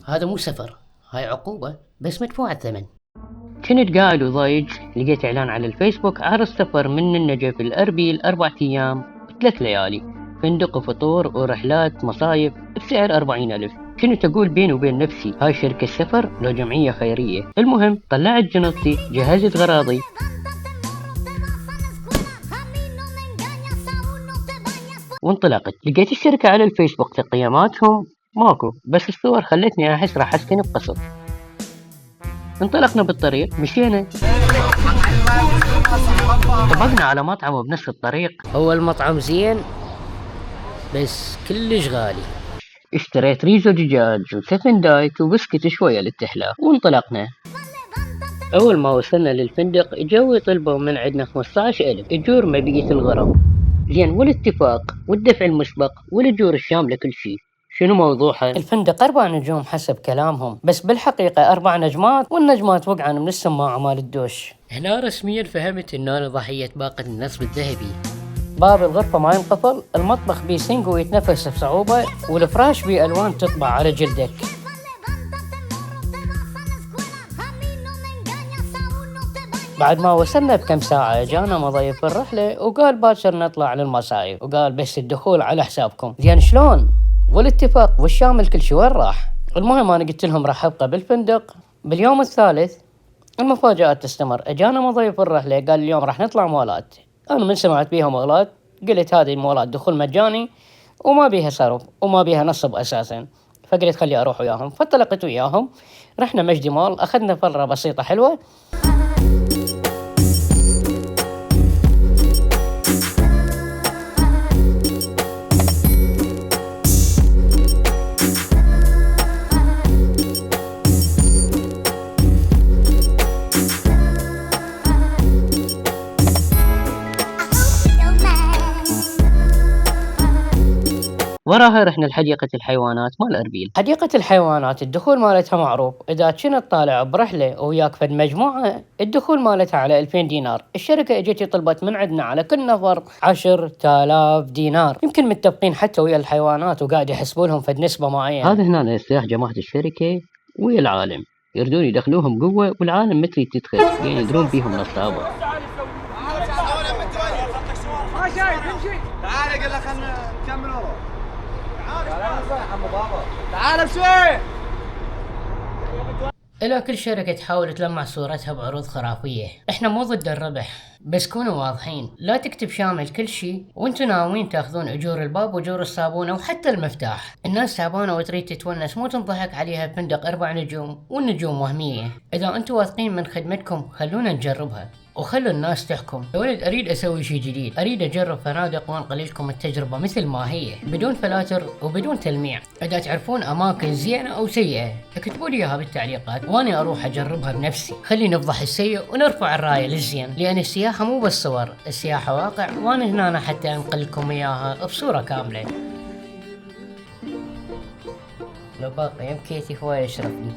هذا مو سفر، هاي عقوبة بس مدفوع الثمن. كنت قاعد وضايج، لقيت إعلان على الفيسبوك عرض سفر من النجف الأربيل 4 أيام و3 ليالي، فندق وفطور ورحلات مصايف بسعر 40,000. كنت أقول بيني وبين نفسي هاي شركة سفر لو جمعية خيرية. المهم طلعت جنطتي، جهزت غراضي وانطلقت. لقيت الشركة على الفيسبوك تقييماتهم ماكو، بس الصور خلتني أحس راح أسكن بقصر. انطلقنا بالطريق، مشينا طبقنا على مطعم بنفس الطريق. هو المطعم زين بس كلش غالي. اشتريت ريزو دجاج وسفن دايت وبسكت شوية للتحلاف وانطلقنا. أول ما وصلنا للفندق جو طلبوا من عندنا 15,000 إجور ما بقيت الغرض. زين والاتفاق والدفع المسبق والإجور الشاملة كل شيء شنو موضوعها؟ الفندق 4 نجوم حسب كلامهم، بس بالحقيقة 4 نجمات، والنجمات وقعن من السماعة مال الدوش. هنا رسميا فهمت إن أنا ضحية باقة النصب الذهبي. باب الغرفة ما ينقفل، المطبخ بيه سينك ويتنفس بصعوبة، والفراش بيه ألوان تطبع على جلدك. بعد ما وصلنا بكم ساعة جانا مضيف الرحلة وقال باكر نطلع للمصايف، وقال بس الدخول على حسابكم. زين شلون؟ والاتفاق والشامل كل شي وين راح؟ المهم أنا قلت لهم راح أبقى بالفندق. باليوم الثالث المفاجآت تستمر. اجانا مضيف الرحلة قال اليوم راح نطلع مولات. أنا من سمعت بيها مولات قلت هذه المولات دخول مجاني وما بيها صرف وما بيها نصب أساسا، فقلت خلي أروح وياهم. فانطلقت وياهم، رحنا مجدي مول، أخذنا فرة بسيطة حلوة. وراها رحنا لحديقة الحيوانات مال أربيل. حديقة الحيوانات الدخول مالتها معروف، إذا كنت طالع برحلة وياك فد مجموعة الدخول مالتها على 2000 دينار. الشركة اجتي طلبت من عندنا على كل نفر 10,000 دينار. يمكن متفقين حتى ويا الحيوانات وقاعد يحسبوا لهم فد نسبة معينة. هذا هنا السياح جماعة الشركة ويا العالم يردون يدخلوهم قوة، والعالم مثل تدخل يعني يدرون بيهم نصابة. تعال اقول لك خلنا نكمل ورا. تعال بشوي. إلى كل شركة تحاول تلمع صورتها بعروض خرافية. احنا مو ضد الربح، بس كونوا واضحين. لا تكتب شامل كل شيء وانتوا ناويين تاخذون اجور الباب واجور الصابونة وحتى المفتاح. الناس تعبانة وتريد تتونس، مو تنضحك عليها بفندق 4 نجوم والنجوم وهمية. اذا انتوا واثقين من خدمتكم خلونا نجربها وخلوا الناس تحكم. يا ولد اريد اسوي شيء جديد، اريد اجرب فنادق وانقل لكم التجربة مثل ما هي، بدون فلاتر وبدون تلميع. اذا تعرفون اماكن زينة او سيئة اكتبوا لي اياها بالتعليقات واني اروح اجربها بنفسي. خلي نفضح السيء ونرفع الراية للزين، لان السياحة مو بس صور، السياحة واقع، وانا هنا حتى انقل لكم اياها بصورة كاملة. لو باقي يم كيتي هواي يشرف لي.